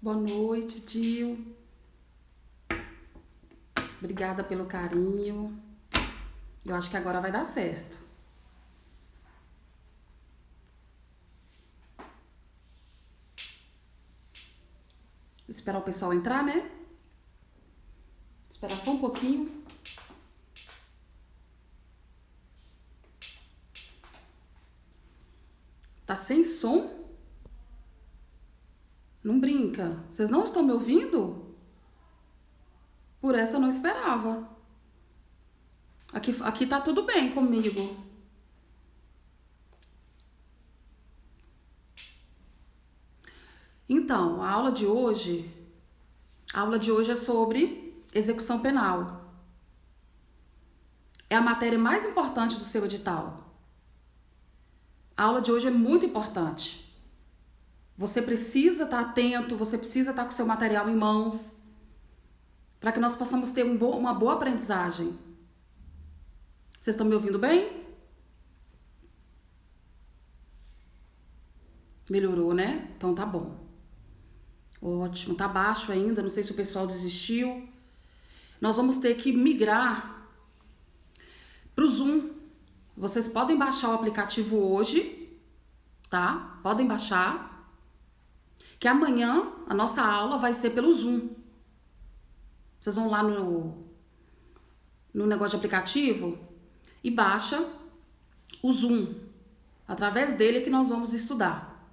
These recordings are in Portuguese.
Boa noite, Dil. Obrigada pelo carinho. Eu acho que agora vai dar certo. Vou esperar o pessoal entrar, né? Esperar só um pouquinho. Tá sem som? Não brinca. Vocês não estão me ouvindo? Por essa eu não esperava. Aqui tá tudo bem comigo. Então, a aula de hoje é sobre execução penal. É a matéria mais importante do seu edital. A aula de hoje é muito importante. Você precisa estar atento, você precisa estar com o seu material em mãos, para que nós possamos ter uma boa aprendizagem. Vocês estão me ouvindo bem? Melhorou, né? Então tá bom. Ótimo, tá baixo ainda, não sei se o pessoal desistiu. Nós vamos ter que migrar pro Zoom. Vocês podem baixar o aplicativo hoje, tá? Podem baixar. Que amanhã a nossa aula vai ser pelo Zoom. Vocês vão lá no negócio de aplicativo e baixa o Zoom. Através dele é que nós vamos estudar.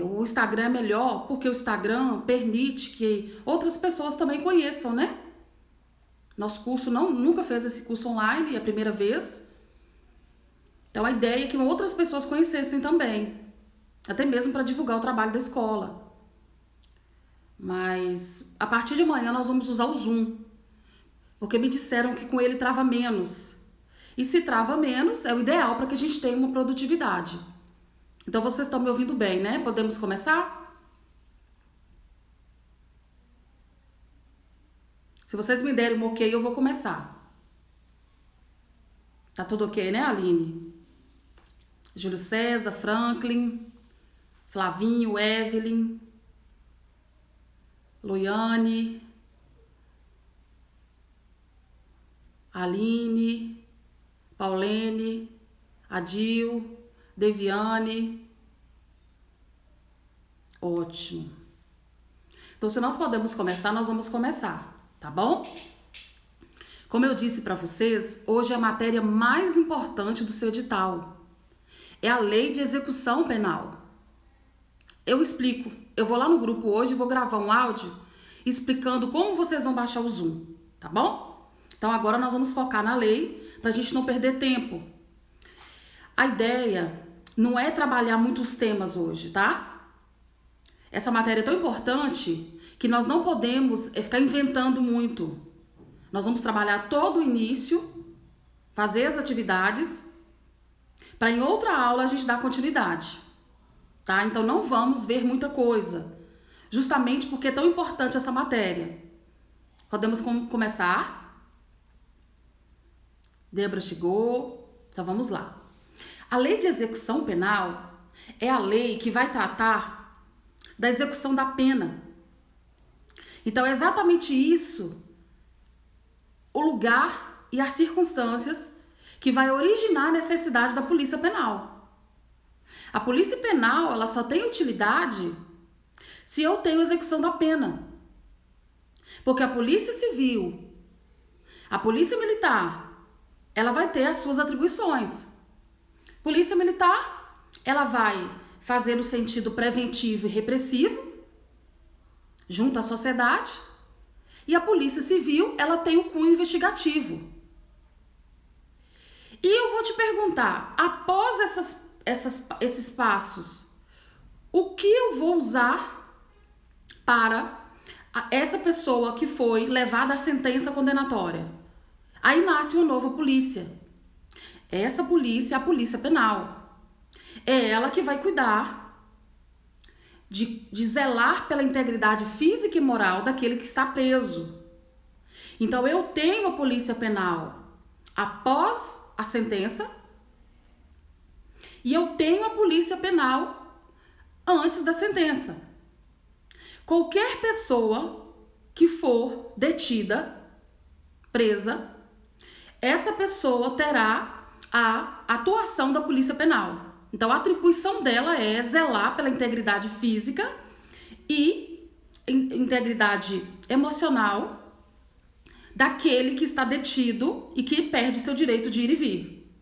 O Instagram é melhor porque o Instagram permite que outras pessoas também conheçam, né? Nosso curso nunca fez esse curso online, é a primeira vez. Então a ideia é que outras pessoas conhecessem também. Até mesmo para divulgar o trabalho da escola. Mas a partir de amanhã nós vamos usar o Zoom. Porque me disseram que com ele trava menos. E se trava menos, é o ideal para que a gente tenha uma produtividade. Então vocês estão me ouvindo bem, né? Podemos começar? Se vocês me derem um ok, eu vou começar. Tá tudo ok, né, Aline? Júlio César, Franklin, Flavinho, Evelyn, Loiane, Aline, Paulene, Adil, Deviane. Ótimo. Então, se nós podemos começar, nós vamos começar, tá bom? Como eu disse para vocês, hoje é a matéria mais importante do seu edital. É a Lei de Execução Penal. Eu explico. Eu vou lá no grupo hoje e vou gravar um áudio explicando como vocês vão baixar o Zoom, tá bom? Então agora nós vamos focar na lei pra gente não perder tempo. A ideia não é trabalhar muitos temas hoje, tá? Essa matéria é tão importante que nós não podemos ficar inventando muito. Nós vamos trabalhar todo o início, fazer as atividades, para em outra aula a gente dar continuidade. Tá? Então não vamos ver muita coisa, justamente porque é tão importante essa matéria. Podemos começar? Débora chegou, então vamos lá. A Lei de Execução Penal é a lei que vai tratar da execução da pena. Então é exatamente isso, o lugar e as circunstâncias que vai originar a necessidade da polícia penal. A polícia penal, ela só tem utilidade se eu tenho execução da pena. Porque a polícia civil, a polícia militar, ela vai ter as suas atribuições. Polícia militar, ela vai fazer no sentido preventivo e repressivo, junto à sociedade. E a polícia civil, ela tem o cunho investigativo. E eu vou te perguntar, após esses passos, o que eu vou usar para essa pessoa que foi levada à sentença condenatória? Aí nasce uma nova polícia. Essa polícia é a polícia penal. É ela que vai cuidar de zelar pela integridade física e moral daquele que está preso. Então eu tenho a polícia penal após a sentença e eu tenho a polícia penal antes da sentença. Qualquer pessoa que for detida, presa, essa pessoa terá a atuação da Polícia Penal. Então, a atribuição dela é zelar pela integridade física e integridade emocional daquele que está detido e que perde seu direito de ir e vir.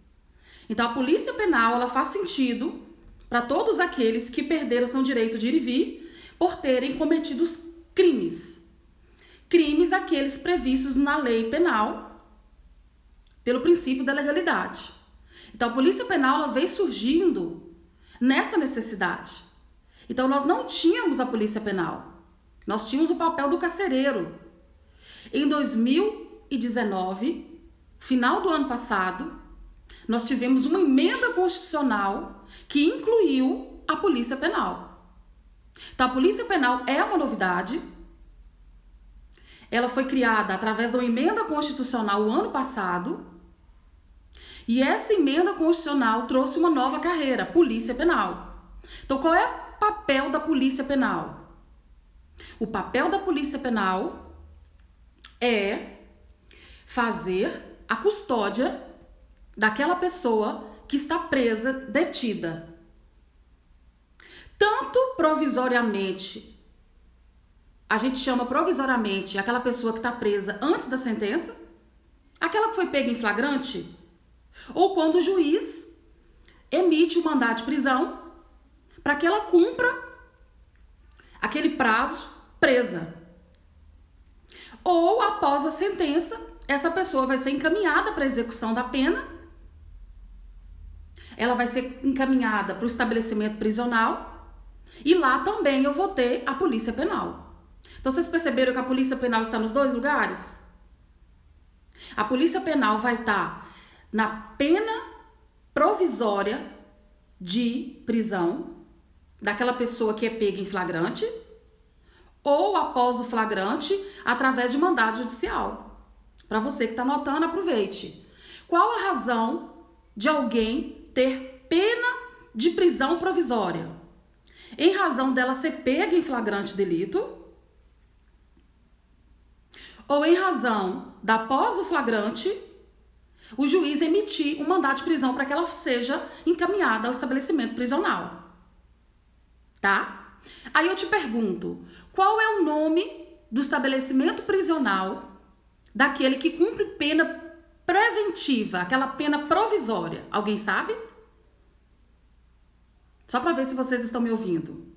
Então, a Polícia Penal, ela faz sentido para todos aqueles que perderam seu direito de ir e vir por terem cometido crimes. Crimes aqueles previstos na lei penal pelo princípio da legalidade. Então, a Polícia Penal ela veio surgindo nessa necessidade. Então, nós não tínhamos a Polícia Penal. Nós tínhamos o papel do carcereiro. Em 2019, final do ano passado, nós tivemos uma emenda constitucional que incluiu a Polícia Penal. Então, a Polícia Penal é uma novidade. Ela foi criada através de uma emenda constitucional o ano passado. E essa emenda constitucional trouxe uma nova carreira, Polícia Penal. Então, qual é o papel da Polícia Penal? O papel da Polícia Penal é fazer a custódia daquela pessoa que está presa, detida. Tanto provisoriamente, a gente chama provisoriamente aquela pessoa que está presa antes da sentença, aquela que foi pega em flagrante, ou quando o juiz emite o mandado de prisão para que ela cumpra aquele prazo presa. Ou após a sentença, essa pessoa vai ser encaminhada para a execução da pena, ela vai ser encaminhada para o estabelecimento prisional e lá também eu vou ter a Polícia Penal. Então vocês perceberam que a Polícia Penal está nos dois lugares? A Polícia Penal vai estar na pena provisória de prisão daquela pessoa que é pega em flagrante ou após o flagrante através de mandado judicial. Para você que está anotando, aproveite. Qual a razão de alguém ter pena de prisão provisória? Em razão dela ser pega em flagrante delito ou em razão da após o flagrante o juiz emitir um mandado de prisão para que ela seja encaminhada ao estabelecimento prisional. Tá? Aí eu te pergunto, qual é o nome do estabelecimento prisional daquele que cumpre pena preventiva, aquela pena provisória? Alguém sabe? Só para ver se vocês estão me ouvindo.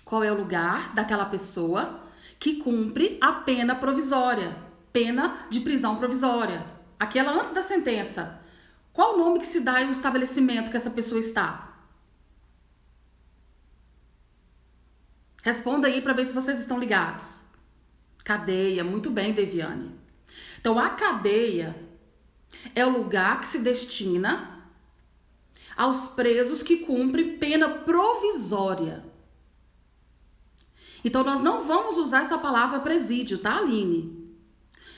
Qual é o lugar daquela pessoa que cumpre a pena provisória? Pena de prisão provisória. Aquela antes da sentença. Qual o nome que se dá ao estabelecimento que essa pessoa está? Responda aí para ver se vocês estão ligados. Cadeia. Muito bem, Deviane. Então, a cadeia é o lugar que se destina aos presos que cumprem pena provisória. Então, nós não vamos usar essa palavra presídio, tá, Aline?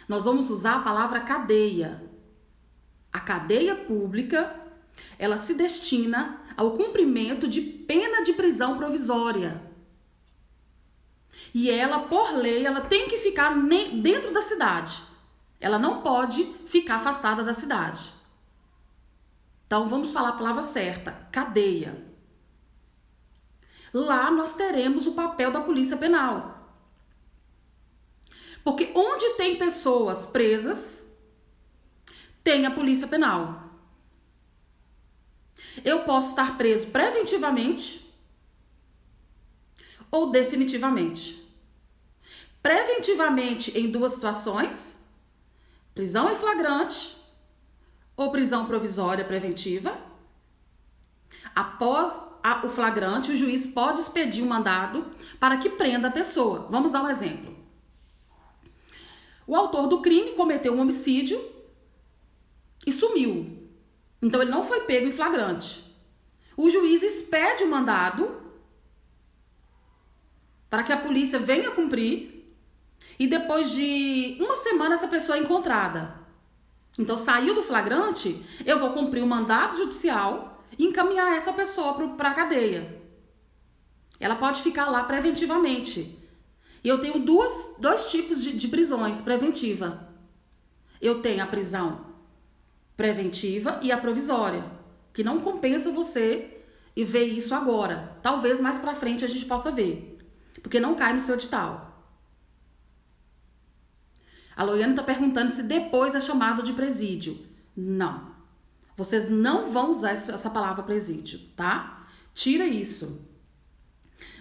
Nós vamos usar a palavra cadeia. A cadeia pública, ela se destina ao cumprimento de pena de prisão provisória. E ela, por lei, ela tem que ficar dentro da cidade. Ela não pode ficar afastada da cidade. Então, vamos falar a palavra certa, cadeia. Lá nós teremos o papel da Polícia Penal. Porque onde tem pessoas presas, tem a Polícia Penal. Eu posso estar preso preventivamente ou definitivamente. Preventivamente em duas situações, prisão em flagrante ou prisão provisória preventiva. Após o flagrante, o juiz pode expedir um mandado para que prenda a pessoa. Vamos dar um exemplo. O autor do crime cometeu um homicídio e sumiu. Então, ele não foi pego em flagrante. O juiz expede o mandado para que a polícia venha cumprir e depois de uma semana essa pessoa é encontrada. Então, saiu do flagrante, eu vou cumprir o mandado judicial e encaminhar essa pessoa para a cadeia. ela pode ficar lá preventivamente. E eu tenho dois tipos de prisões preventiva. Eu tenho a prisão preventiva e a provisória, que não compensa você e ver isso agora. Talvez mais pra frente a gente possa ver, porque não cai no seu edital. A Loiane está perguntando se depois é chamado de presídio. Não. Vocês não vão usar essa palavra presídio, tá? Tira isso.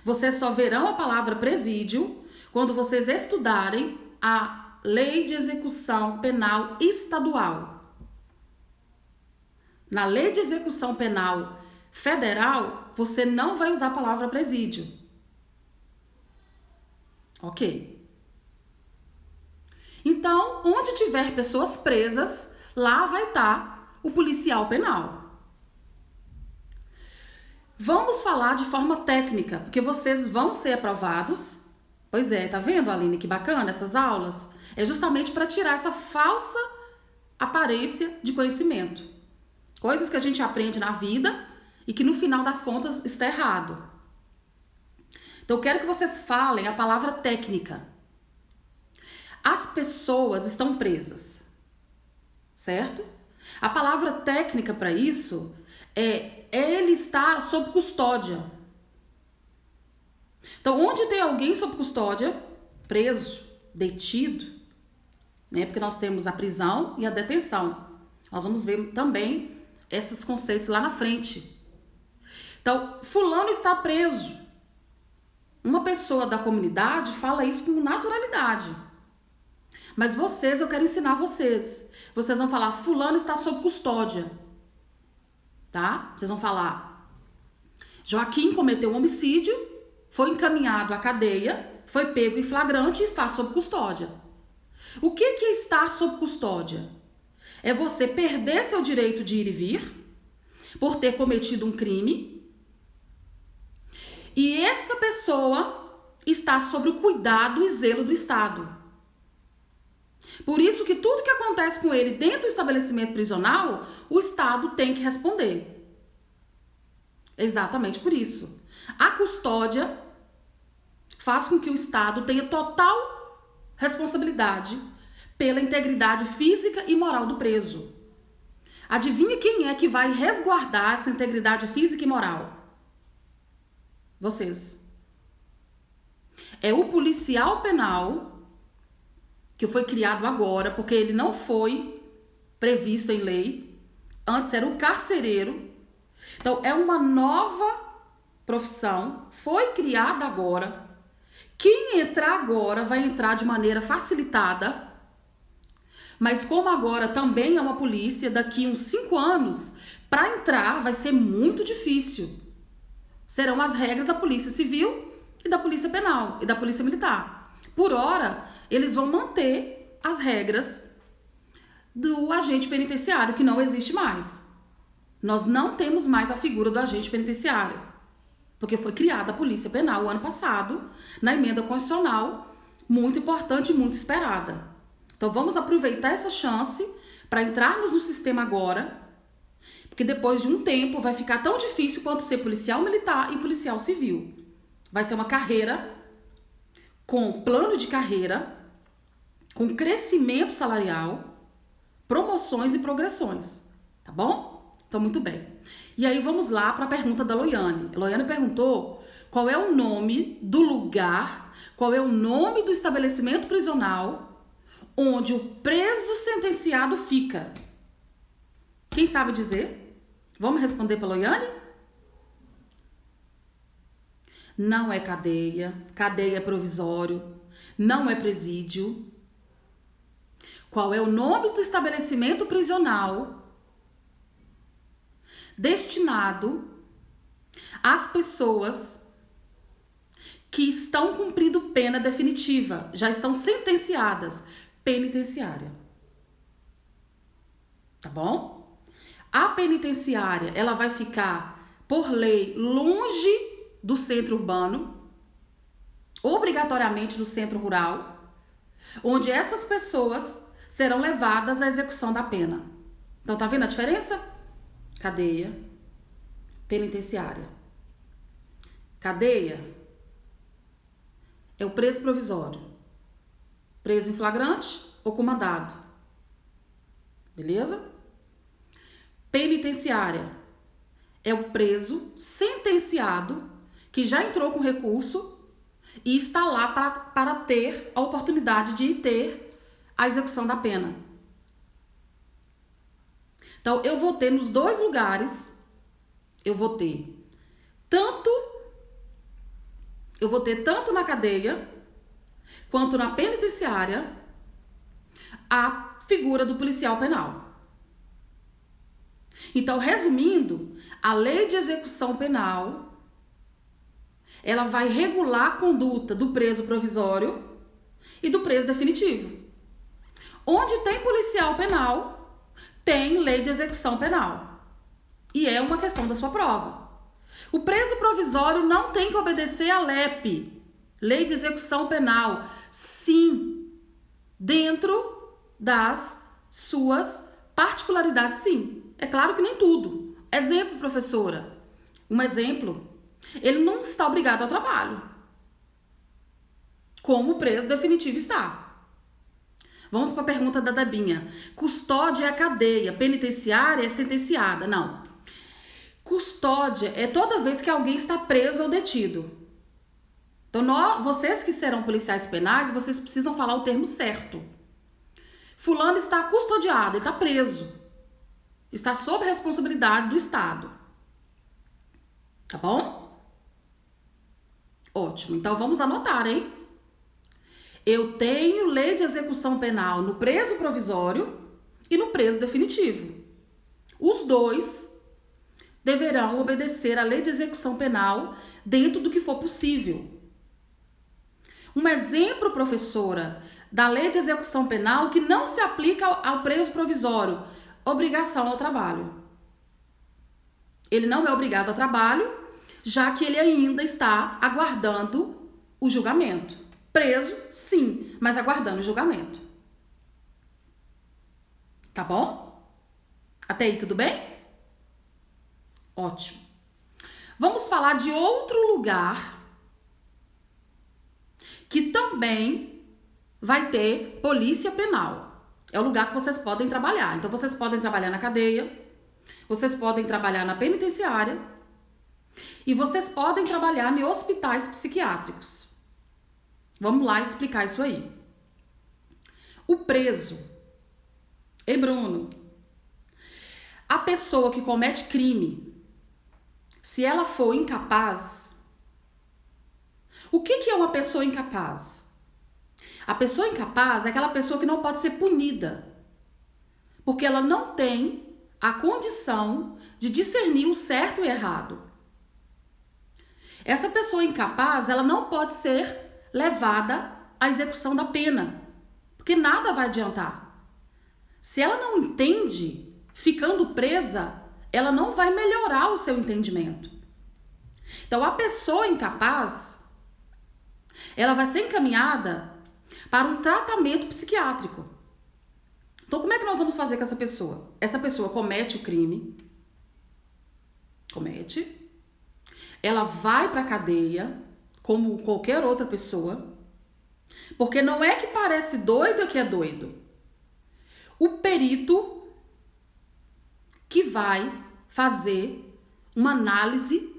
Vocês só verão a palavra presídio quando vocês estudarem a Lei de Execução Penal Estadual. Na Lei de Execução Penal Federal, você não vai usar a palavra presídio. Ok. Então, onde tiver pessoas presas, lá vai estar o policial penal. Vamos falar de forma técnica, porque vocês vão ser aprovados. Pois é, tá vendo, Aline, que bacana essas aulas? É justamente para tirar essa falsa aparência de conhecimento. Coisas que a gente aprende na vida e que no final das contas está errado. Então, eu quero que vocês falem a palavra técnica. As pessoas estão presas, certo? A palavra técnica para isso é ele estar sob custódia. Então, onde tem alguém sob custódia, preso, detido, né? Porque nós temos a prisão e a detenção. Nós vamos ver também esses conceitos lá na frente. Então, fulano está preso. Uma pessoa da comunidade fala isso com naturalidade. Mas eu quero ensinar vocês. Vocês vão falar, fulano está sob custódia. Tá? Vocês vão falar, Joaquim cometeu um homicídio, foi encaminhado à cadeia, foi pego em flagrante e está sob custódia. O que é estar sob custódia? É você perder seu direito de ir e vir por ter cometido um crime e essa pessoa está sob o cuidado e zelo do Estado. Por isso que tudo que acontece com ele dentro do estabelecimento prisional, o Estado tem que responder. Exatamente por isso. A custódia faz com que o Estado tenha total responsabilidade pela integridade física e moral do preso. Adivinha quem é que vai resguardar essa integridade física e moral? Vocês. É o policial penal que foi criado agora, porque ele não foi previsto em lei. Antes era o carcereiro. Então, é uma nova profissão, foi criada agora. Quem entrar agora vai entrar de maneira facilitada. Mas como agora também é uma polícia, daqui uns 5 anos, para entrar vai ser muito difícil. Serão as regras da Polícia Civil e da Polícia Penal e da Polícia Militar. Por hora, eles vão manter as regras do agente penitenciário, que não existe mais. Nós não temos mais a figura do agente penitenciário, porque foi criada a Polícia Penal o ano passado, na emenda constitucional, muito importante e muito esperada. Então vamos aproveitar essa chance para entrarmos no sistema agora, porque depois de um tempo vai ficar tão difícil quanto ser policial militar e policial civil. Vai ser uma carreira com plano de carreira, com crescimento salarial, promoções e progressões, tá bom? Então, muito bem. E aí, vamos lá para a pergunta da Loiane. A Loiane perguntou qual é o nome do lugar, qual é o nome do estabelecimento prisional onde o preso sentenciado fica. Quem sabe dizer? Vamos responder para a Loiane? Não é cadeia, cadeia é provisório, não é presídio. Qual é o nome do estabelecimento prisional destinado às pessoas que estão cumprindo pena definitiva, já estão sentenciadas, penitenciária. Tá bom? A penitenciária, ela vai ficar, por lei, longe do centro urbano, obrigatoriamente do centro rural, onde essas pessoas serão levadas à execução da pena. Então, tá vendo a diferença? Cadeia, penitenciária. Cadeia é o preso provisório. Preso em flagrante ou com mandado. Beleza? Penitenciária é o preso sentenciado que já entrou com recurso e está lá para ter a oportunidade de ter a execução da pena. Então, eu vou ter nos dois lugares, eu vou ter tanto na cadeia quanto na penitenciária a figura do policial penal. Então, resumindo, a lei de execução penal, ela vai regular a conduta do preso provisório e do preso definitivo. Onde tem policial penal, tem lei de execução penal. E é uma questão da sua prova. O preso provisório não tem que obedecer à LEP, Lei de Execução Penal, sim, dentro das suas particularidades, sim. É claro que nem tudo. Exemplo, professora. Um exemplo. Ele não está obrigado ao trabalho, como o preso definitivo está. Vamos para a pergunta da Debinha. Custódia é a cadeia, penitenciária é sentenciada. Não. Custódia é toda vez que alguém está preso ou detido. Então, vocês que serão policiais penais, vocês precisam falar o termo certo. Fulano está custodiado, ele está preso. Está sob responsabilidade do Estado. Tá bom? Ótimo. Então, vamos anotar, hein? Eu tenho lei de execução penal no preso provisório e no preso definitivo. Os dois deverão obedecer à lei de execução penal dentro do que for possível. Um exemplo, professora, da lei de execução penal que não se aplica ao preso provisório: obrigação ao trabalho. Ele não é obrigado ao trabalho, já que ele ainda está aguardando o julgamento. Preso, sim, mas aguardando o julgamento. Tá bom? Até aí, tudo bem? Ótimo. Vamos falar de outro lugar que também vai ter polícia penal. É o lugar que vocês podem trabalhar. Então, vocês podem trabalhar na cadeia, vocês podem trabalhar na penitenciária e vocês podem trabalhar em hospitais psiquiátricos. Vamos lá explicar isso aí. O preso. Ei, Bruno. A pessoa que comete crime, se ela for incapaz... O que é uma pessoa incapaz? A pessoa incapaz é aquela pessoa que não pode ser punida, porque ela não tem a condição de discernir o certo e o errado. Essa pessoa incapaz, ela não pode ser levada à execução da pena, porque nada vai adiantar. Se ela não entende, ficando presa, ela não vai melhorar o seu entendimento. Então, a pessoa incapaz, ela vai ser encaminhada para um tratamento psiquiátrico. Então, como é que nós vamos fazer com essa pessoa? Essa pessoa comete o crime, ela vai para a cadeia, como qualquer outra pessoa, porque não é que parece doido, é que é doido. O perito que vai fazer uma análise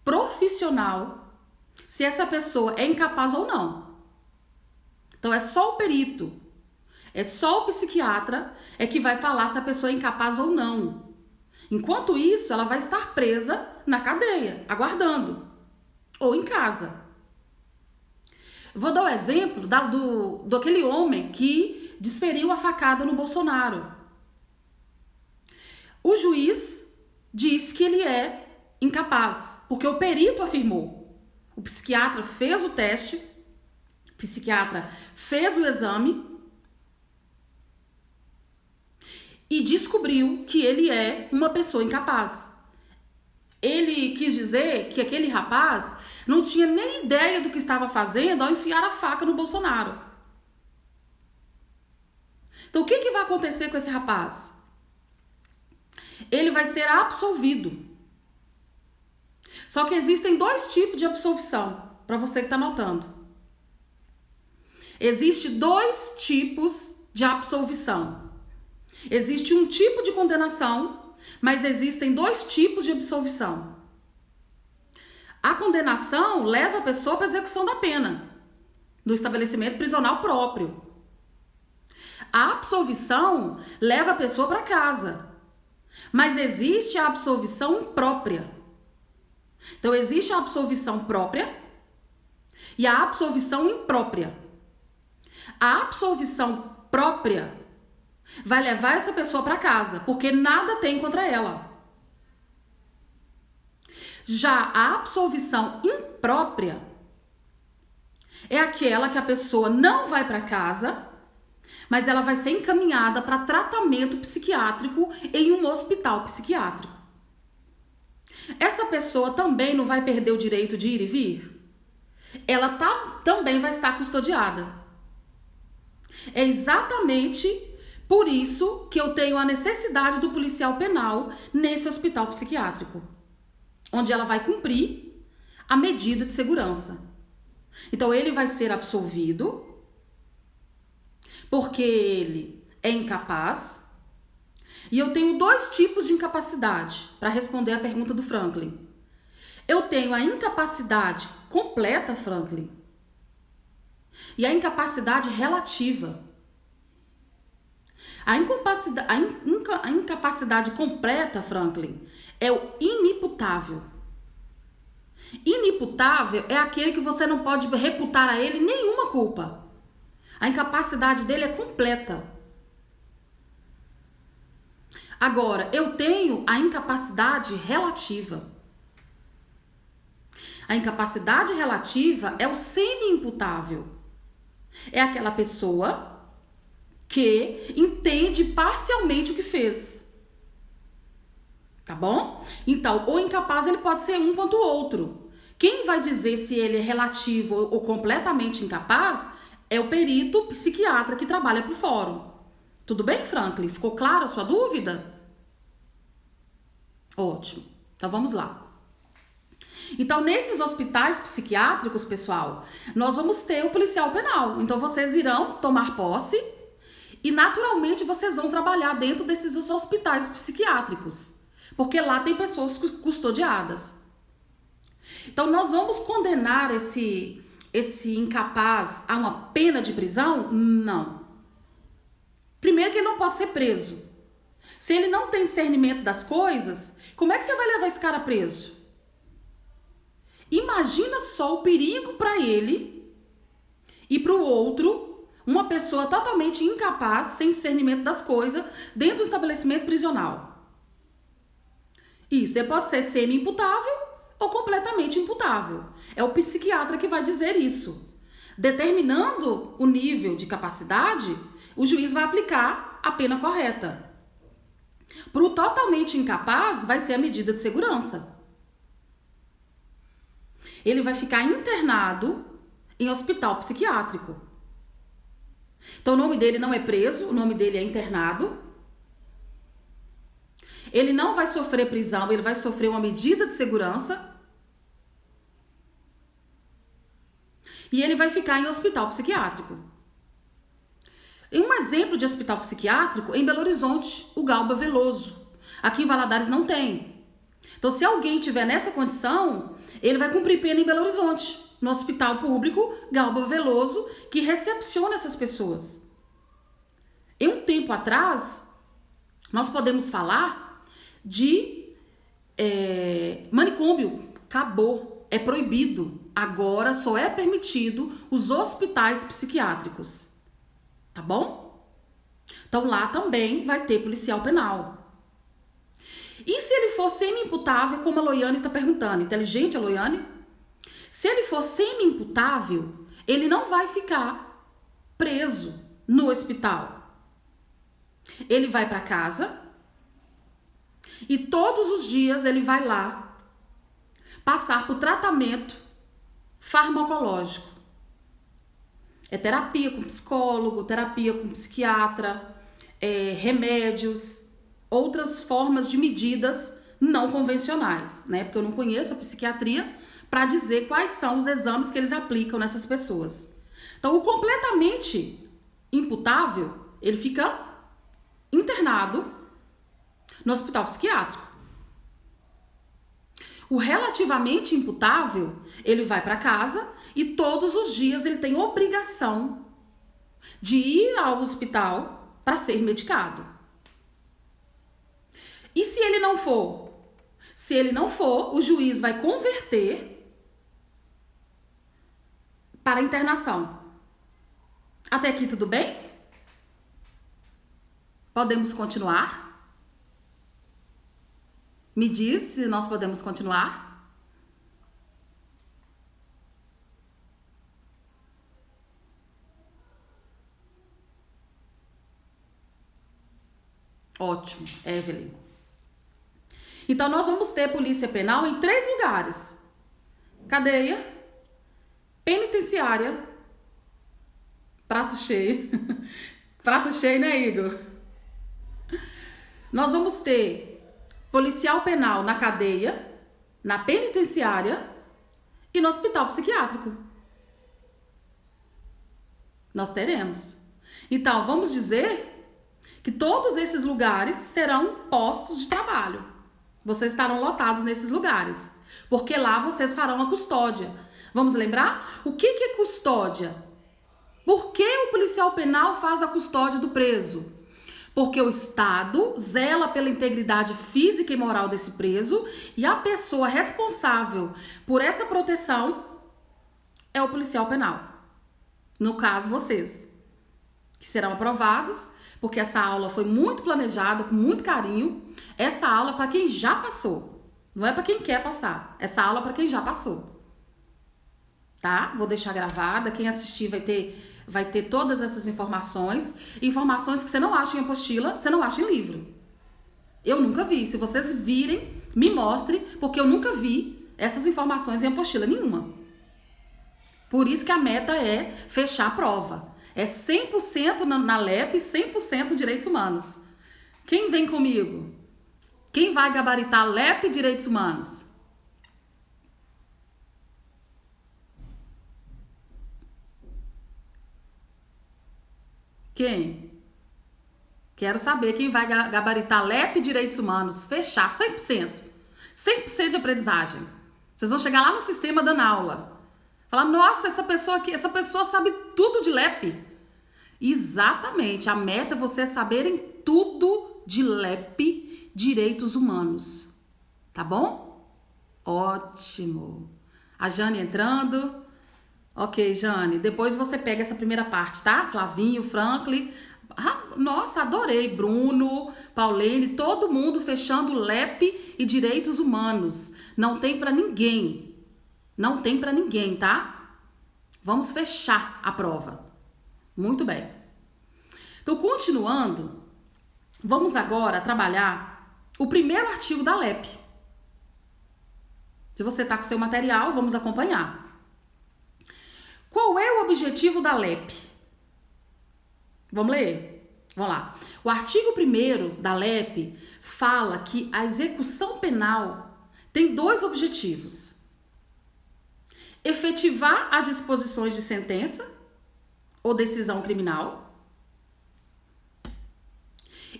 profissional se essa pessoa é incapaz ou não. Então, é só o perito, é só o psiquiatra é que vai falar se a pessoa é incapaz ou não. Enquanto isso, ela vai estar presa na cadeia, aguardando, ou em casa. Vou dar o exemplo do aquele homem que desferiu a facada no Bolsonaro. O juiz disse que ele é incapaz, porque o perito afirmou. O psiquiatra fez o teste, o psiquiatra fez o exame e descobriu que ele é uma pessoa incapaz. Ele quis dizer que aquele rapaz não tinha nem ideia do que estava fazendo ao enfiar a faca no Bolsonaro. Então, o que vai acontecer com esse rapaz? Ele vai ser absolvido. Só que existem dois tipos de absolvição, para você que está anotando. Existem dois tipos de absolvição. Existe um tipo de condenação, mas existem dois tipos de absolvição. A condenação leva a pessoa para a execução da pena, no estabelecimento prisional próprio. A absolvição leva a pessoa para casa, mas existe a absolvição imprópria. Então, existe a absolvição própria e a absolvição imprópria. A absolvição própria vai levar essa pessoa para casa, porque nada tem contra ela. Já a absolvição imprópria é aquela que a pessoa não vai para casa, mas ela vai ser encaminhada para tratamento psiquiátrico em um hospital psiquiátrico. Essa pessoa também não vai perder o direito de ir e vir? Ela também vai estar custodiada. É exatamente por isso que eu tenho a necessidade do policial penal nesse hospital psiquiátrico, onde ela vai cumprir a medida de segurança. Então, ele vai ser absolvido porque ele é incapaz. E eu tenho dois tipos de incapacidade para responder a pergunta do Franklin. Eu tenho a incapacidade completa, Franklin, e a incapacidade relativa. A incapacidade completa, Franklin, é o inimputável. Inimputável é aquele que você não pode reputar a ele nenhuma culpa. A incapacidade dele é completa. Agora, eu tenho a incapacidade relativa. A incapacidade relativa é o semi-imputável. É aquela pessoa que entende parcialmente o que fez. Tá bom? Então, o incapaz ele pode ser um quanto o outro. Quem vai dizer se ele é relativo ou completamente incapaz é o perito psiquiatra que trabalha para o fórum. Tudo bem, Franklin? Ficou clara a sua dúvida? Ótimo. Então, vamos lá. Então, nesses hospitais psiquiátricos, pessoal, nós vamos ter o policial penal. Então, vocês irão tomar posse e, naturalmente, vocês vão trabalhar dentro desses hospitais psiquiátricos, porque lá tem pessoas custodiadas. Então, nós vamos condenar esse incapaz a uma pena de prisão? Não. Primeiro que ele não pode ser preso. Se ele não tem discernimento das coisas, como é que você vai levar esse cara preso? Imagina só o perigo para ele e para o outro, uma pessoa totalmente incapaz, sem discernimento das coisas, dentro do estabelecimento prisional. Isso pode ser semi-imputável ou completamente imputável. É o psiquiatra que vai dizer isso. Determinando o nível de capacidade, o juiz vai aplicar a pena correta. Para o totalmente incapaz, vai ser a medida de segurança. Ele vai ficar internado em hospital psiquiátrico. Então, o nome dele não é preso, o nome dele é internado. Ele não vai sofrer prisão, ele vai sofrer uma medida de segurança. E ele vai ficar em hospital psiquiátrico. Um exemplo de hospital psiquiátrico em Belo Horizonte, o Galba Veloso. Aqui em Valadares não tem. Então, se alguém tiver nessa condição, ele vai cumprir pena em Belo Horizonte, no hospital público Galba Veloso, que recepciona essas pessoas. Em um tempo atrás, nós podemos falar de manicômio. Acabou, é proibido. Agora só é permitido os hospitais psiquiátricos. Tá bom? Então lá também vai ter policial penal. E se ele for semi-imputável, como a Loiane está perguntando? Inteligente a Loiane? Se ele for semi-imputável, ele não vai ficar preso no hospital. Ele vai para casa e todos os dias ele vai lá passar por tratamento farmacológico. É terapia com psicólogo, terapia com psiquiatra, remédios, outras formas de medidas não convencionais, né? Porque eu não conheço a psiquiatria para dizer quais são os exames que eles aplicam nessas pessoas. Então, o completamente imputável, ele fica internado no hospital psiquiátrico. O relativamente imputável, ele vai para casa e todos os dias ele tem obrigação de ir ao hospital para ser medicado. E se ele não for? Se ele não for, o juiz vai converter para internação. Até aqui tudo bem? Podemos continuar? Me diz se nós podemos continuar. Ótimo, Evelyn. Então, nós vamos ter polícia penal em 3 lugares: cadeia, penitenciária, prato cheio. Prato cheio, né, Igor? Nós vamos ter policial penal na cadeia, na penitenciária e no hospital psiquiátrico. Nós teremos. Então, vamos dizer que todos esses lugares serão postos de trabalho. Vocês estarão lotados nesses lugares, porque lá vocês farão a custódia. Vamos lembrar? O que é custódia? Por que o policial penal faz a custódia do preso? Porque o Estado zela pela integridade física e moral desse preso e a pessoa responsável por essa proteção é o policial penal. No caso, vocês, que serão aprovados, porque essa aula foi muito planejada, com muito carinho. Essa aula é para quem já passou, não é para quem quer passar. Essa aula é para quem já passou. Tá? Vou deixar gravada, quem assistir vai ter todas essas informações que você não acha em apostila, você não acha em livro. Eu nunca vi. Se vocês virem, me mostrem, porque eu nunca vi essas informações em apostila nenhuma. Por isso que a meta é fechar a prova. É 100% na LEP, 100% direitos humanos. Quem vem comigo? Quem vai gabaritar LEP e direitos humanos? Quem? Quero saber quem vai gabaritar LEP e direitos humanos. Fechar 100%. 100% de aprendizagem. Vocês vão chegar lá no sistema dando aula. Falar, nossa, essa pessoa sabe tudo de LEP. Exatamente. A meta é vocês saberem tudo de LEP, direitos humanos. Tá bom? Ótimo. A Jane entrando. Ok, Jane. Depois você pega essa primeira parte, tá? Flavinho, Franklin. Nossa, adorei. Bruno, Paulene, todo mundo fechando LEP e direitos humanos. Não tem pra ninguém. Não tem pra ninguém, tá? Vamos fechar a prova. Muito bem. Então, continuando, vamos agora trabalhar o primeiro artigo da LEP. Se você tá com seu material, vamos acompanhar. Qual é o objetivo da LEP? Vamos ler? Vamos lá. O artigo 1º da LEP fala que a execução penal tem 2 objetivos: efetivar as disposições de sentença ou decisão criminal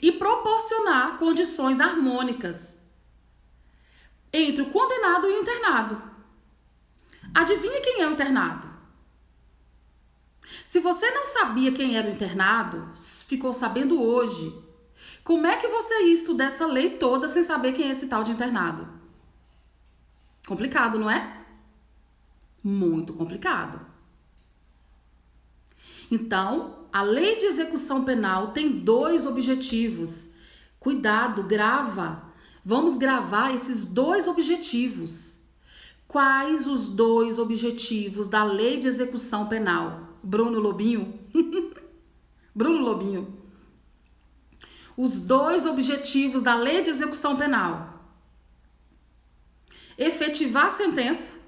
e proporcionar condições harmônicas entre o condenado e o internado. Adivinha quem é o internado? Se você não sabia quem era o internado, ficou sabendo hoje. Como é que você ia estudar essa lei toda sem saber quem é esse tal de internado? Complicado, não é? Muito complicado. Então, a lei de execução penal tem 2 objetivos. Cuidado, grava. Vamos gravar esses 2 objetivos. Quais os 2 objetivos da lei de execução penal? Bruno Lobinho? Bruno Lobinho. Os 2 objetivos da lei de execução penal: efetivar a sentença,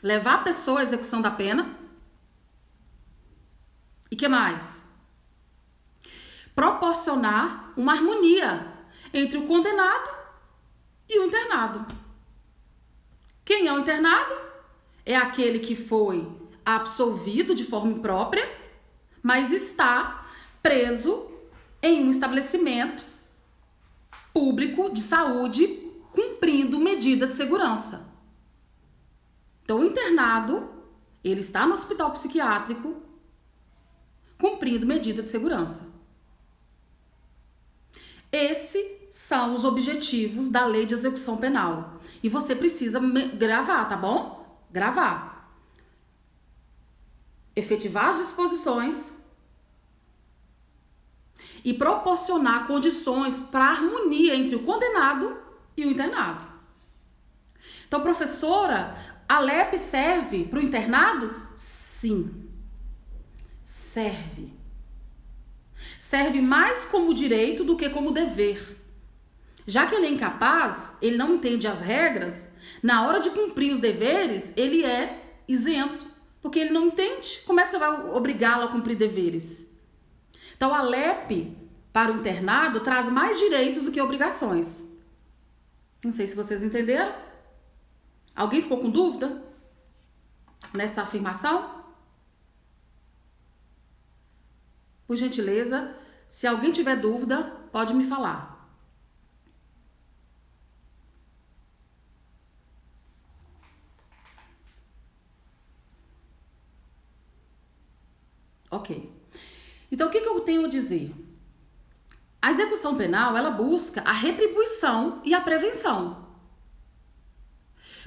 levar a pessoa à execução da pena. E que mais? Proporcionar uma harmonia entre o condenado e o internado. Quem é o internado? É aquele que foi absolvido de forma imprópria, mas está preso em um estabelecimento público de saúde, cumprindo medida de segurança. Então, o internado, ele está no hospital psiquiátrico, cumprindo medida de segurança. Esses são os objetivos da Lei de Execução Penal. E você precisa gravar, tá bom? Gravar. Efetivar as disposições e proporcionar condições para harmonia entre o condenado e o internado. Então, professora, a LEP serve para o internado? Sim, serve. Serve mais como direito do que como dever. Já que ele é incapaz, ele não entende as regras, na hora de cumprir os deveres, ele é isento, porque ele não entende. Como é que você vai obrigá-lo a cumprir deveres? Então, a LEP para o internado traz mais direitos do que obrigações. Não sei se vocês entenderam. Alguém ficou com dúvida nessa afirmação? Por gentileza, se alguém tiver dúvida, pode me falar. Ok. Então, o que eu tenho a dizer? A execução penal, ela busca a retribuição e a prevenção.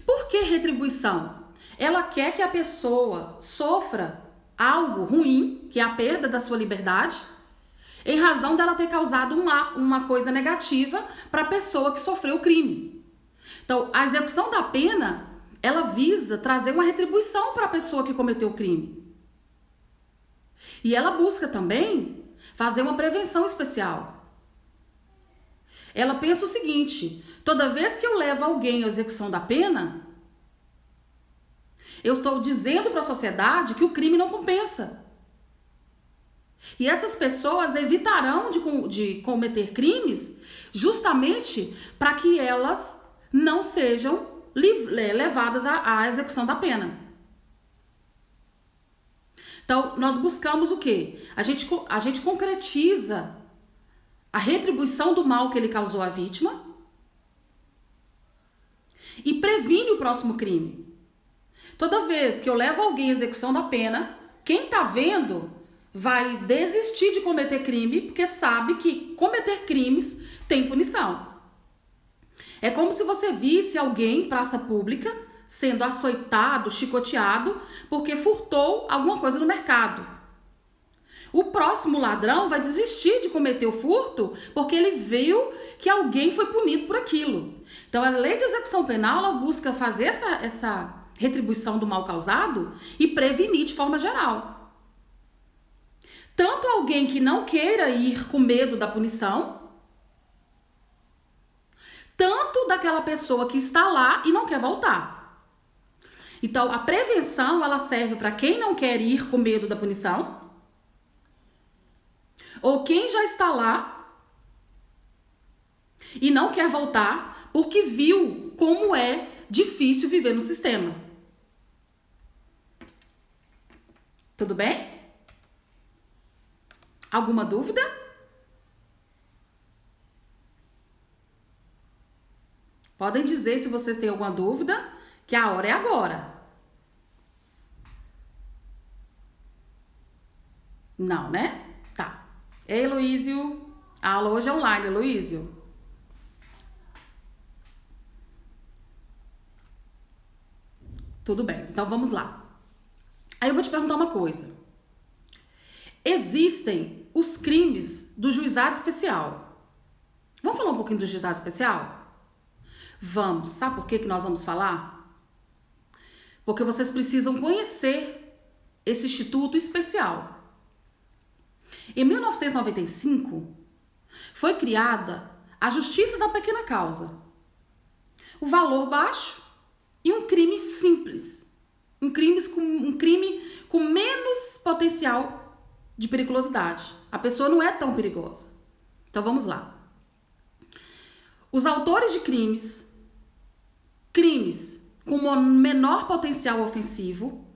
Por que retribuição? Ela quer que a pessoa sofra algo ruim, que é a perda da sua liberdade, em razão dela ter causado uma coisa negativa para a pessoa que sofreu o crime. Então, a execução da pena, ela visa trazer uma retribuição para a pessoa que cometeu o crime. E ela busca também fazer uma prevenção especial. Ela pensa o seguinte: toda vez que eu levo alguém à execução da pena, eu estou dizendo para a sociedade que o crime não compensa. E essas pessoas evitarão de cometer crimes justamente para que elas não sejam levadas à execução da pena. Então, nós buscamos o quê? A gente concretiza a retribuição do mal que ele causou à vítima e previne o próximo crime. Toda vez que eu levo alguém à execução da pena, quem está vendo vai desistir de cometer crime porque sabe que cometer crimes tem punição. É como se você visse alguém em praça pública sendo açoitado, chicoteado, porque furtou alguma coisa no mercado. O próximo ladrão vai desistir de cometer o furto porque ele viu que alguém foi punido por aquilo. Então, a lei de execução penal, ela busca fazer essa retribuição do mal causado e prevenir de forma geral. Tanto alguém que não queira ir com medo da punição, tanto daquela pessoa que está lá e não quer voltar. Então, a prevenção, ela serve para quem não quer ir com medo da punição, ou quem já está lá e não quer voltar porque viu como é difícil viver no sistema. Tudo bem? Alguma dúvida? Podem dizer se vocês têm alguma dúvida, que a hora é agora. Não, né? Tá. Ei, Luísio. A aula hoje é online, Luísio. Tudo bem, então vamos lá. Aí eu vou te perguntar uma coisa. Existem os crimes do juizado especial. Vamos falar um pouquinho do juizado especial? Vamos. Sabe por que nós vamos falar? Porque vocês precisam conhecer esse instituto especial. Em 1995, foi criada a Justiça da Pequena Causa. O valor baixo e um crime simples. Um crime com menos potencial de periculosidade. A pessoa não é tão perigosa. Então vamos lá. Os autores de crimes crimes com menor potencial ofensivo,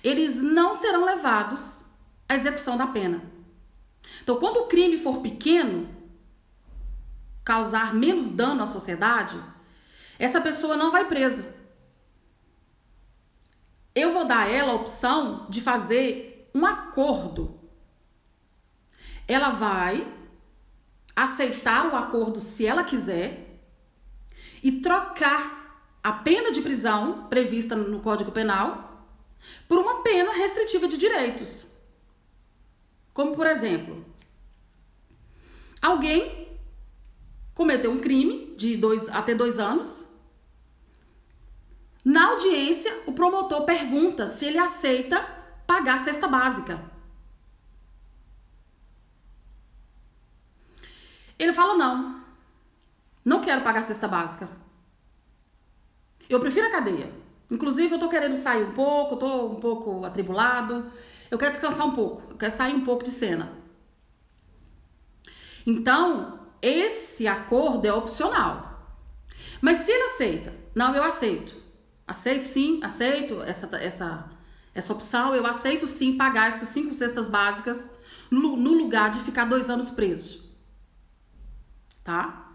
eles não serão levados à execução da pena. Então, quando o crime for pequeno, causar menos dano à sociedade, essa pessoa não vai presa. Eu vou dar a ela a opção de fazer um acordo. Ela vai aceitar o acordo se ela quiser e trocar a pena de prisão prevista no Código Penal por uma pena restritiva de direitos. Como, por exemplo, alguém cometeu um crime de até 2 anos. Na audiência, o promotor pergunta se ele aceita pagar a cesta básica. Ele fala, não quero pagar a cesta básica. Eu prefiro a cadeia. Inclusive, eu tô querendo sair um pouco, tô um pouco atribulado. Eu quero descansar um pouco, eu quero sair um pouco de cena. Então, esse acordo é opcional. Mas se ele aceita, não, eu aceito. Aceito sim, aceito essa opção, eu aceito sim pagar essas 5 cestas básicas no lugar de ficar 2 anos preso. Tá?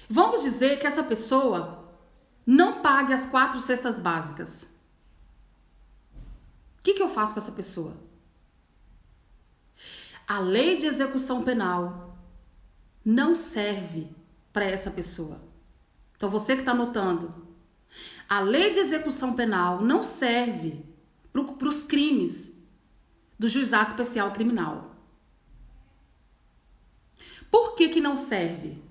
Vamos dizer que essa pessoa não pague as 4 cestas básicas. O que eu faço com essa pessoa? A lei de execução penal não serve para essa pessoa. Então, você que está anotando, a lei de execução penal não serve para os crimes do Juizado Especial Criminal. Por que não serve?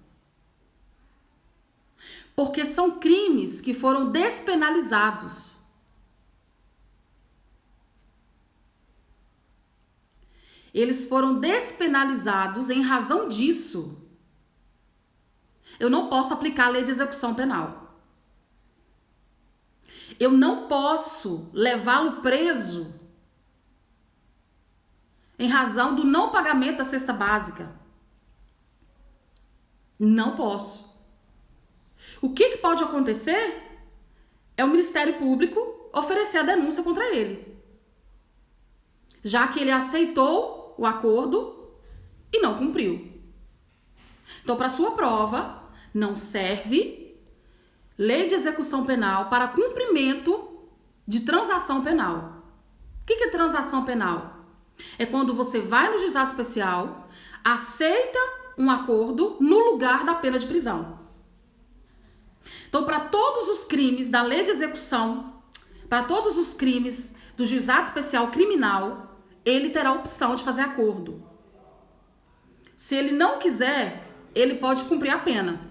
Porque são crimes que foram despenalizados. Eles foram despenalizados em razão disso. Eu não posso aplicar a lei de execução penal. Eu não posso levá-lo preso em razão do não pagamento da cesta básica. Não posso. O que pode acontecer é o Ministério Público oferecer a denúncia contra ele, já que ele aceitou o acordo e não cumpriu. Então, para sua prova, não serve lei de execução penal para cumprimento de transação penal. O que é transação penal? É quando você vai no juizado especial, aceita um acordo no lugar da pena de prisão. Então, para todos os crimes da lei de execução, para todos os crimes do juizado especial criminal, ele terá a opção de fazer acordo. Se ele não quiser, ele pode cumprir a pena.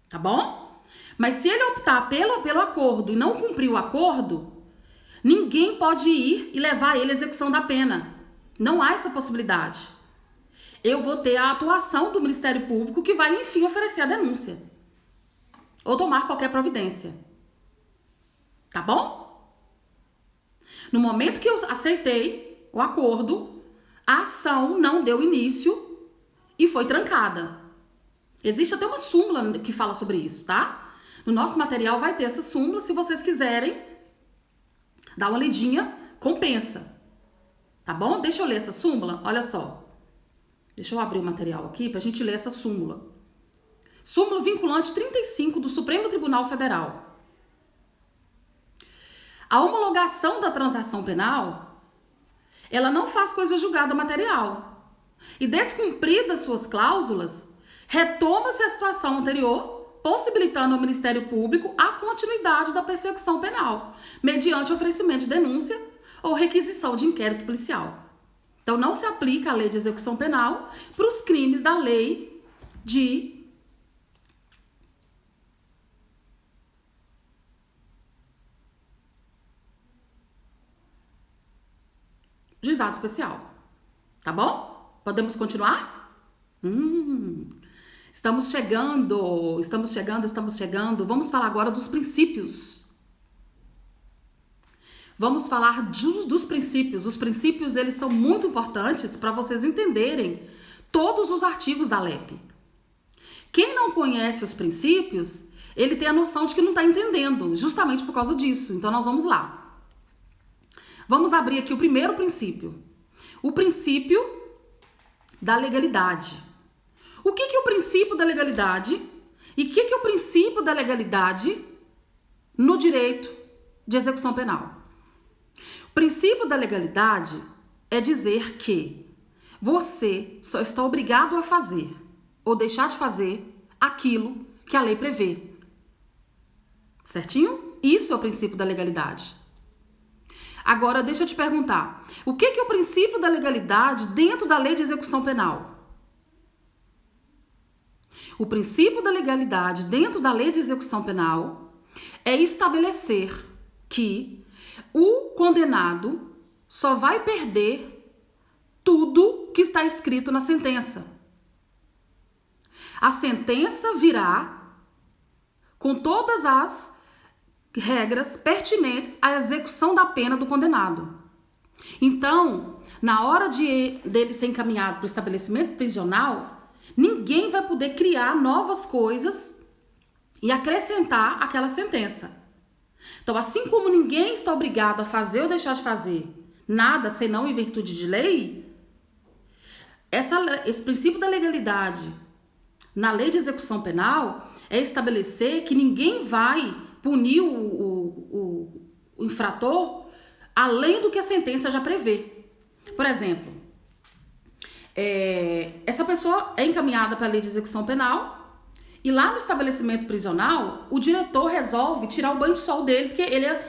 Tá bom? Mas se ele optar pelo acordo e não cumprir o acordo, ninguém pode ir e levar ele à execução da pena. Não há essa possibilidade. Eu vou ter a atuação do Ministério Público que vai, enfim, oferecer a denúncia. Ou tomar qualquer providência. Tá bom? No momento que eu aceitei o acordo, a ação não deu início e foi trancada. Existe até uma súmula que fala sobre isso, tá? No nosso material vai ter essa súmula, se vocês quiserem dar uma lidinha, compensa. Tá bom? Deixa eu ler essa súmula, olha só. Deixa eu abrir o material aqui pra gente ler essa súmula. Súmula vinculante 35 do Supremo Tribunal Federal. A homologação da transação penal, ela não faz coisa julgada material. E descumpridas suas cláusulas, retoma-se a situação anterior, possibilitando ao Ministério Público a continuidade da persecução penal, mediante oferecimento de denúncia ou requisição de inquérito policial. Então, não se aplica a lei de execução penal para os crimes da lei de juizado especial. Tá bom? Podemos continuar? Estamos chegando. Vamos falar agora dos princípios. Vamos falar dos princípios. Os princípios, eles são muito importantes para vocês entenderem todos os artigos da LEP. Quem não conhece os princípios ele tem a noção de que não está entendendo, justamente por causa disso. Então nós vamos lá. Vamos abrir aqui o primeiro princípio. O princípio da legalidade. O que é o princípio da legalidade? E o que é o princípio da legalidade no direito de execução penal? O princípio da legalidade é dizer que você só está obrigado a fazer ou deixar de fazer aquilo que a lei prevê. Certinho? Isso é o princípio da legalidade. Agora, deixa eu te perguntar. O que é o princípio da legalidade dentro da lei de execução penal? O princípio da legalidade dentro da lei de execução penal é estabelecer que o condenado só vai perder tudo que está escrito na sentença. A sentença virá com todas as regras pertinentes à execução da pena do condenado. Então, na hora dele ser encaminhado para o estabelecimento prisional, ninguém vai poder criar novas coisas e acrescentar aquela sentença. Então, assim como ninguém está obrigado a fazer ou deixar de fazer nada senão em virtude de lei, esse princípio da legalidade na lei de execução penal é estabelecer que ninguém vai punir o infrator além do que a sentença já prevê. Por exemplo, essa pessoa é encaminhada para a lei de execução penal e lá no estabelecimento prisional o diretor resolve tirar o banho de sol dele porque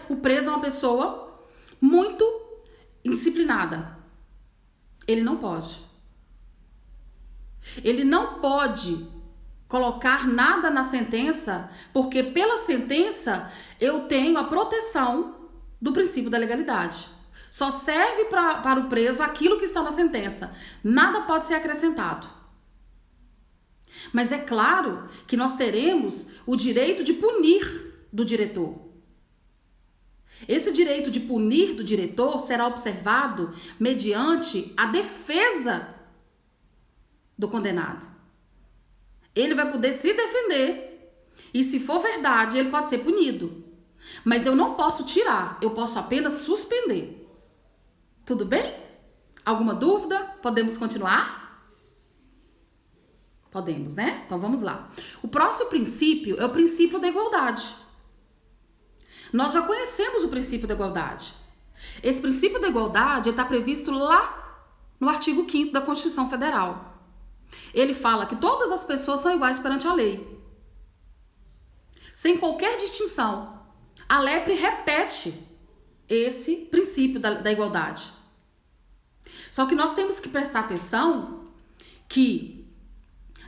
o preso é uma pessoa muito indisciplinada. Ele não pode. Ele não pode colocar nada na sentença, porque pela sentença eu tenho a proteção do princípio da legalidade. Só serve para o preso aquilo que está na sentença. Nada pode ser acrescentado. Mas é claro que nós teremos o direito de punir do diretor. Esse direito de punir do diretor será observado mediante a defesa do condenado. Ele vai poder se defender e, se for verdade, ele pode ser punido. Mas eu não posso tirar, eu posso apenas suspender. Tudo bem? Alguma dúvida? Podemos continuar? Podemos, né? Então vamos lá. O próximo princípio é o princípio da igualdade. Nós já conhecemos o princípio da igualdade. Esse princípio da igualdade está previsto lá no artigo 5º da Constituição Federal. Ele fala que todas as pessoas são iguais perante a lei, sem qualquer distinção. A LEPRE repete esse princípio da igualdade. Só que nós temos que prestar atenção que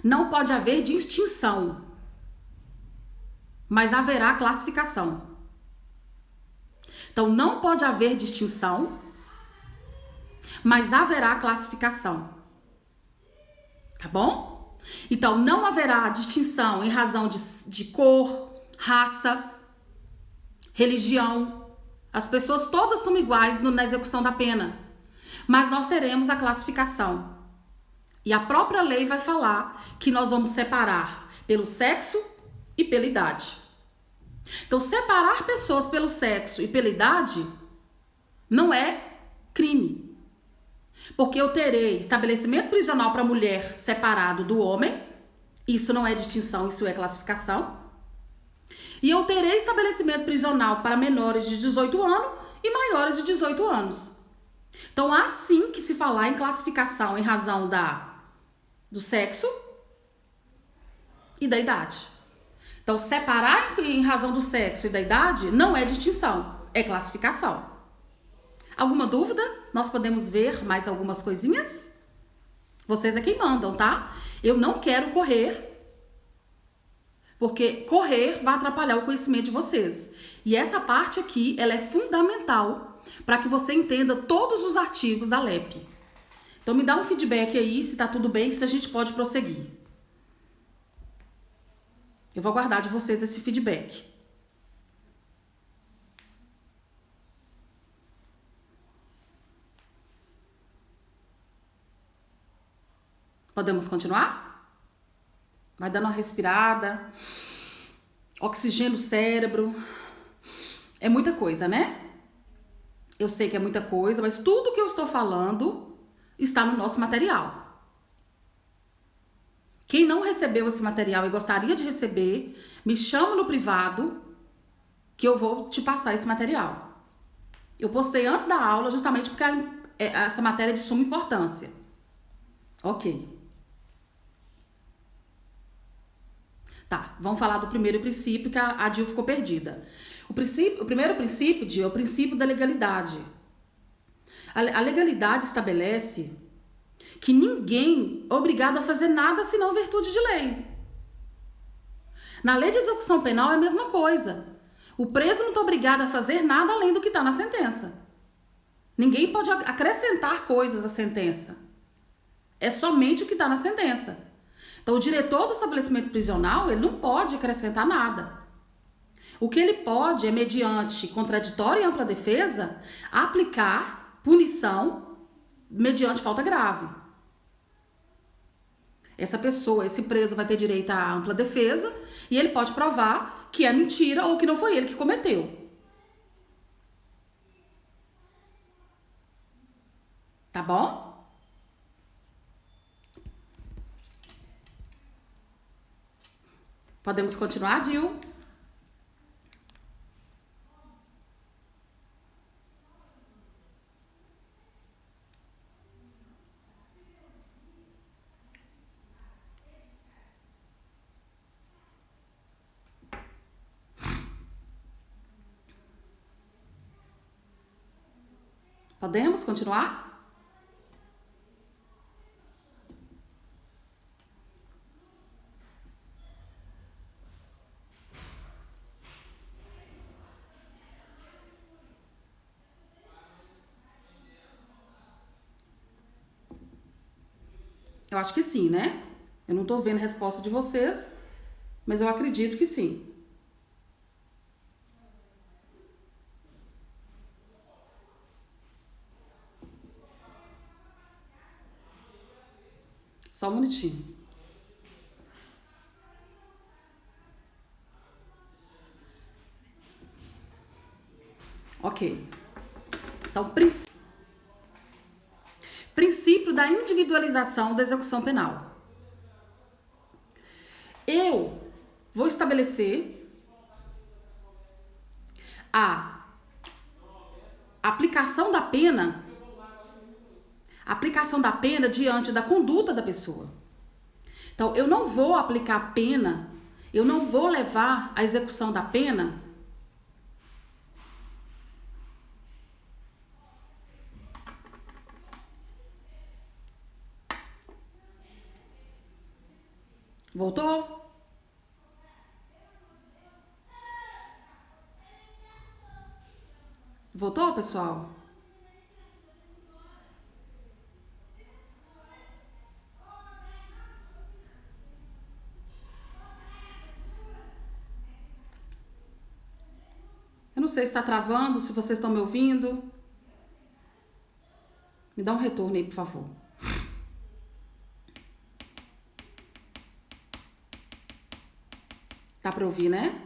não pode haver distinção, mas haverá classificação. Então, não pode haver distinção, mas haverá classificação. Tá bom? Então, não haverá distinção em razão de cor, raça, religião. As pessoas todas são iguais na execução da pena. Mas nós teremos a classificação. E a própria lei vai falar que nós vamos separar pelo sexo e pela idade. Então, separar pessoas pelo sexo e pela idade não é crime. Porque eu terei estabelecimento prisional para mulher separado do homem, isso não é distinção, isso é classificação. E eu terei estabelecimento prisional para menores de 18 anos e maiores de 18 anos. Então, há sim que se falar em classificação em razão do sexo e da idade. Então, separar em razão do sexo e da idade não é distinção, é classificação. Alguma dúvida? Nós podemos ver mais algumas coisinhas? Vocês é quem mandam, tá? Eu não quero correr, porque correr vai atrapalhar o conhecimento de vocês. E essa parte aqui, ela é fundamental para que você entenda todos os artigos da LEP. Então, me dá um feedback aí, se tá tudo bem, se a gente pode prosseguir. Eu vou aguardar de vocês esse feedback. Podemos continuar? Vai dando uma respirada. oxigênio no cérebro. É muita coisa, né? Eu sei que é muita coisa, mas tudo que eu estou falando está no nosso material. Quem não recebeu esse material e gostaria de receber, me chama no privado que eu vou te passar esse material. Eu postei antes da aula justamente porque essa matéria é de suma importância. Ok. Tá, vamos falar do primeiro princípio que a Dil ficou perdida. O primeiro princípio, Dil, é o princípio da legalidade. A legalidade estabelece que ninguém é obrigado a fazer nada senão em virtude de lei. Na lei de execução penal é a mesma coisa. O preso não está obrigado a fazer nada além do que está na sentença. Ninguém pode acrescentar coisas à sentença. É somente o que está na sentença. Então, o diretor do estabelecimento prisional, ele não pode acrescentar nada. O que ele pode é, mediante contraditória e ampla defesa, aplicar punição mediante falta grave. Essa pessoa, esse preso vai ter direito à ampla defesa e ele pode provar que é mentira ou que não foi ele que cometeu. Tá bom? Podemos continuar, Dil? Podemos continuar? Eu acho que sim, né? Eu não tô vendo a resposta de vocês, mas eu acredito que sim. Só um minutinho. Ok. Então, princípio da individualização da execução penal. Eu vou estabelecer a aplicação da pena diante da conduta da pessoa. Então, eu não vou aplicar a pena, eu não vou levar a execução da pena Voltou? Voltou, pessoal? Eu não sei se está travando, se vocês estão me ouvindo. Me dá um retorno aí, por favor. Tá para ouvir, né?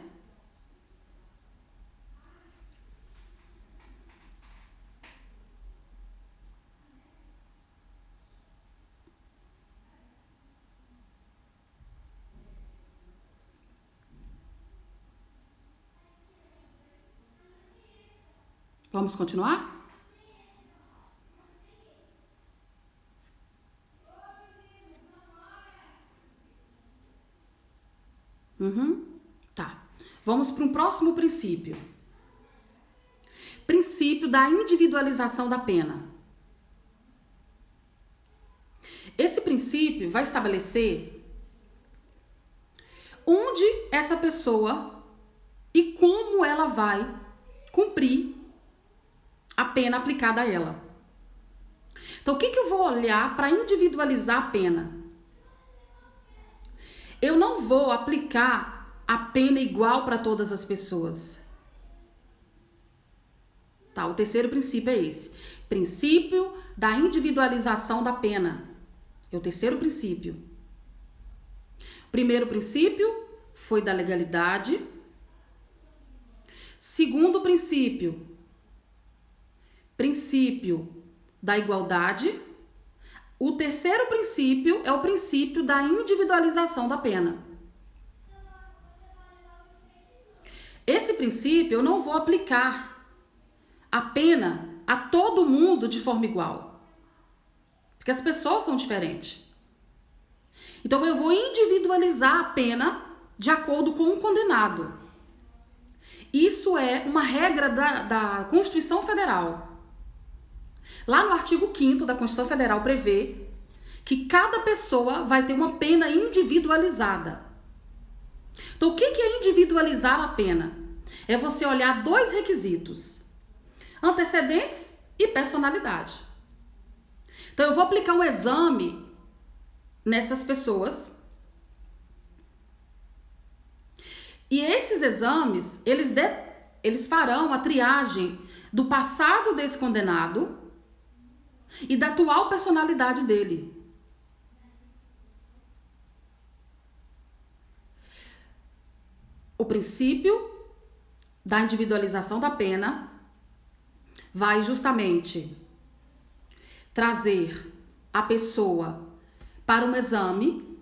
Vamos continuar? Tá. Vamos para um próximo princípio. Princípio da individualização da pena. Esse princípio vai estabelecer onde essa pessoa e como ela vai cumprir a pena aplicada a ela. Então, o que eu vou olhar para individualizar a pena? Eu não vou aplicar a pena igual para todas as pessoas. Tá, o terceiro princípio é esse. Princípio da individualização da pena. É o terceiro princípio. O primeiro princípio foi da legalidade. Segundo princípio, princípio da igualdade. O terceiro princípio é o princípio da individualização da pena. Esse princípio eu não vou aplicar a pena a todo mundo de forma igual, porque as pessoas são diferentes. Então eu vou individualizar a pena de acordo com o condenado. Isso é uma regra da Constituição Federal. Lá no artigo 5º da Constituição Federal prevê que cada pessoa vai ter uma pena individualizada. Então, o que é individualizar a pena? É você olhar dois requisitos: antecedentes e personalidade. Então, eu vou aplicar um exame nessas pessoas. E esses exames, eles farão a triagem do passado desse condenado e da atual personalidade dele. O princípio da individualização da pena vai justamente trazer a pessoa para um exame,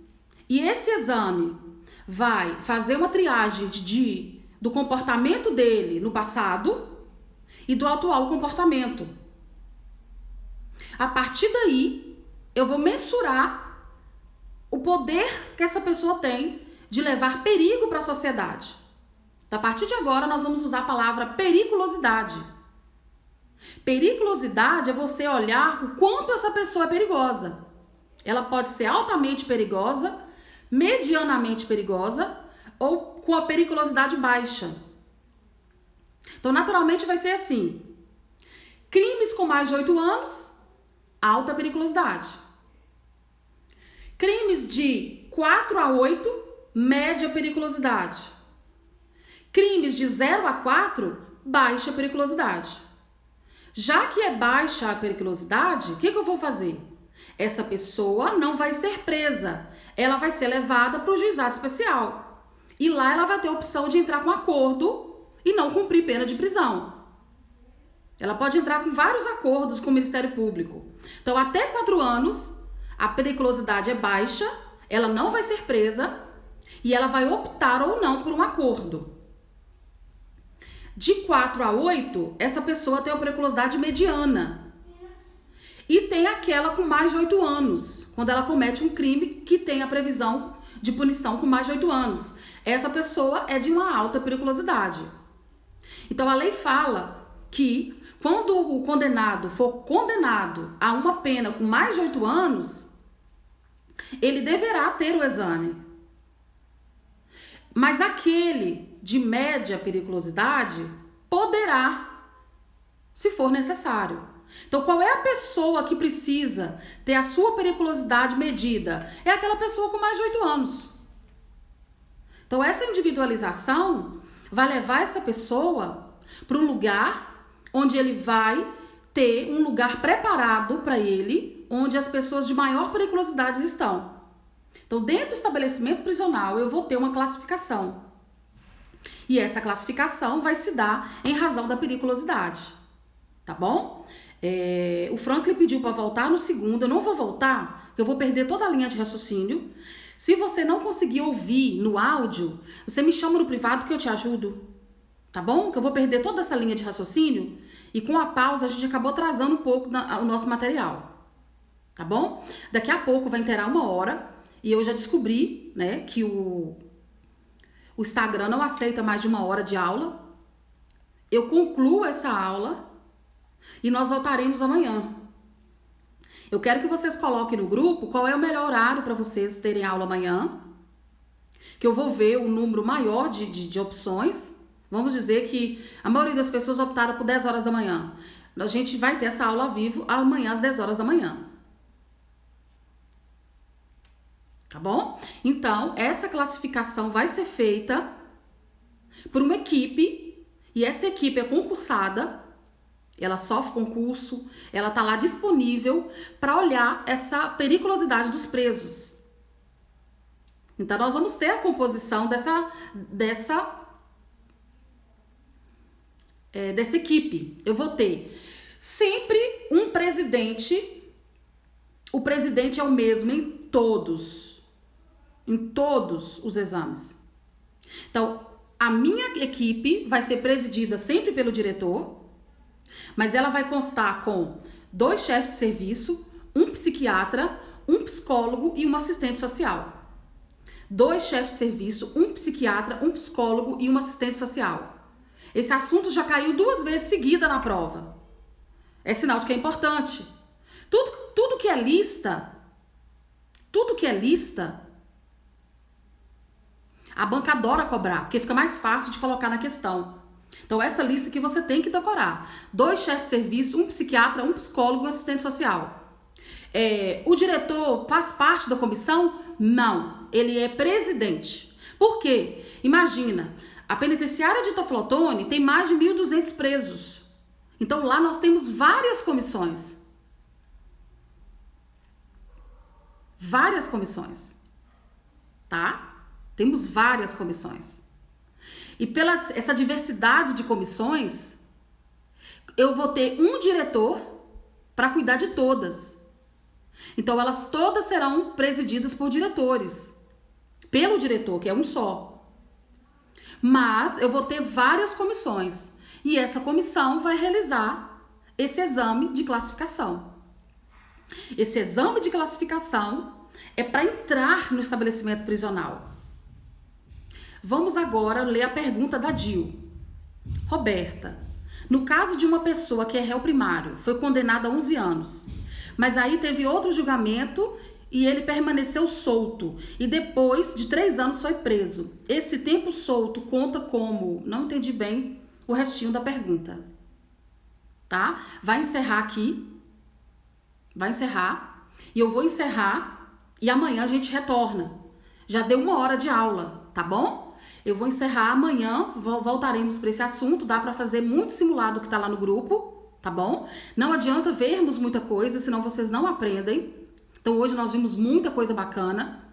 e esse exame vai fazer uma triagem do comportamento dele no passado e do atual comportamento. A partir daí, eu vou mensurar o poder que essa pessoa tem de levar perigo para a sociedade. A partir de agora, nós vamos usar a palavra periculosidade. Periculosidade é você olhar o quanto essa pessoa é perigosa. Ela pode ser altamente perigosa, medianamente perigosa ou com a periculosidade baixa. Então, naturalmente, vai ser assim: crimes com mais de 8 anos, alta periculosidade. Crimes de 4 a 8, média periculosidade. Crimes de 0 a 4, baixa periculosidade. Já que é baixa a periculosidade, o que eu vou fazer? Essa pessoa não vai ser presa. Ela vai ser levada para o juizado especial. E lá ela vai ter a opção de entrar com acordo e não cumprir pena de prisão. Ela pode entrar com vários acordos com o Ministério Público. Então, até 4 anos, a periculosidade é baixa, ela não vai ser presa e ela vai optar ou não por um acordo. De 4 a 8, essa pessoa tem a periculosidade mediana. E tem aquela com mais de 8 anos, quando ela comete um crime que tem a previsão de punição com mais de 8 anos. Essa pessoa é de uma alta periculosidade. Então, a lei fala que quando o condenado for condenado a uma pena com mais de 8 anos, ele deverá ter o exame. Mas aquele de média periculosidade poderá, se for necessário. Então, qual é a pessoa que precisa ter a sua periculosidade medida? É aquela pessoa com mais de 8 anos. Então, essa individualização vai levar essa pessoa para um lugar onde ele vai ter um lugar preparado para ele, onde as pessoas de maior periculosidade estão. Então, dentro do estabelecimento prisional, eu vou ter uma classificação. E essa classificação vai se dar em razão da periculosidade. Tá bom? O Franklin pediu para voltar no segundo. Eu não vou voltar, eu vou perder toda a linha de raciocínio. Se você não conseguir ouvir no áudio, você me chama no privado que eu te ajudo. Tá bom? Que eu vou perder toda essa linha de raciocínio. E com a pausa, a gente acabou atrasando um pouco o nosso material. Tá bom? Daqui a pouco vai inteirar 1 hora. E eu já descobri, né, que o Instagram não aceita mais de 1 hora de aula. Eu concluo essa aula e nós voltaremos amanhã. Eu quero que vocês coloquem no grupo qual é o melhor horário para vocês terem aula amanhã. Que eu vou ver o número maior de opções. Vamos dizer que a maioria das pessoas optaram por 10 horas da manhã. A gente vai ter essa aula ao vivo amanhã às 10 horas da manhã. Tá bom? Então, essa classificação vai ser feita por uma equipe, e essa equipe é concursada, ela sofre concurso, ela tá lá disponível para olhar essa periculosidade dos presos. Então, nós vamos ter a composição dessa dessa equipe. Eu vou ter sempre um presidente. O presidente é o mesmo em todos os exames. Então, a minha equipe vai ser presidida sempre pelo diretor, mas ela vai constar com 2 chefes de serviço, um psiquiatra, um psicólogo e uma assistente social. 2 chefes de serviço, um psiquiatra, um psicólogo e uma assistente social. Esse assunto já caiu 2 vezes seguida na prova. É sinal de que é importante. Tudo que é lista, a banca adora cobrar, porque fica mais fácil de colocar na questão. Então, essa lista aqui você tem que decorar. 2 chefes de serviço, um psiquiatra, um psicólogo e um assistente social. O diretor faz parte da comissão? Não, ele é presidente. Por quê? Imagina, a penitenciária de Toflotone tem mais de 1.200 presos. Então, lá nós temos várias comissões. Várias comissões, tá? Temos várias comissões. E pela essa diversidade de comissões, eu vou ter um diretor para cuidar de todas. Então, elas todas serão presididas por diretores. Pelo diretor, que é um só. Mas eu vou ter várias comissões. E essa comissão vai realizar esse exame de classificação. Esse exame de classificação é para entrar no estabelecimento prisional. Vamos agora ler a pergunta da Dil. Roberta, no caso de uma pessoa que é réu primário, foi condenada a 11 anos, mas aí teve outro julgamento e ele permaneceu solto e depois de 3 anos foi preso. Esse tempo solto conta como... Não entendi bem o restinho da pergunta. Tá? Vai encerrar aqui. Vai encerrar. E eu vou encerrar e amanhã a gente retorna. Já deu 1 hora de aula, tá bom? Eu vou encerrar amanhã, voltaremos para esse assunto, dá para fazer muito simulado que tá lá no grupo, tá bom? Não adianta vermos muita coisa, senão vocês não aprendem. Então hoje nós vimos muita coisa bacana.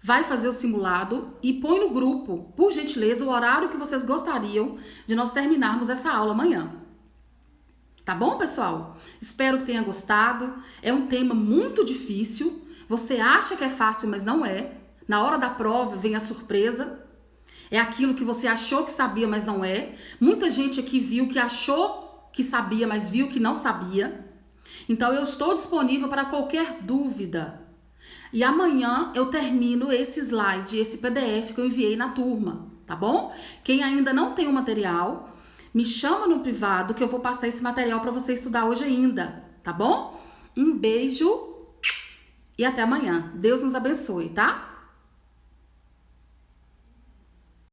Vai fazer o simulado e põe no grupo, por gentileza, o horário que vocês gostariam de nós terminarmos essa aula amanhã. Tá bom, pessoal? Espero que tenha gostado. É um tema muito difícil. Você acha que é fácil, mas não é. Na hora da prova vem a surpresa. É aquilo que você achou que sabia, mas não é. Muita gente aqui viu que achou que sabia, mas viu que não sabia. Então, eu estou disponível para qualquer dúvida. E amanhã eu termino esse slide, esse PDF que eu enviei na turma, tá bom? Quem ainda não tem o material, me chama no privado que eu vou passar esse material para você estudar hoje ainda, tá bom? Um beijo e até amanhã. Deus nos abençoe, tá?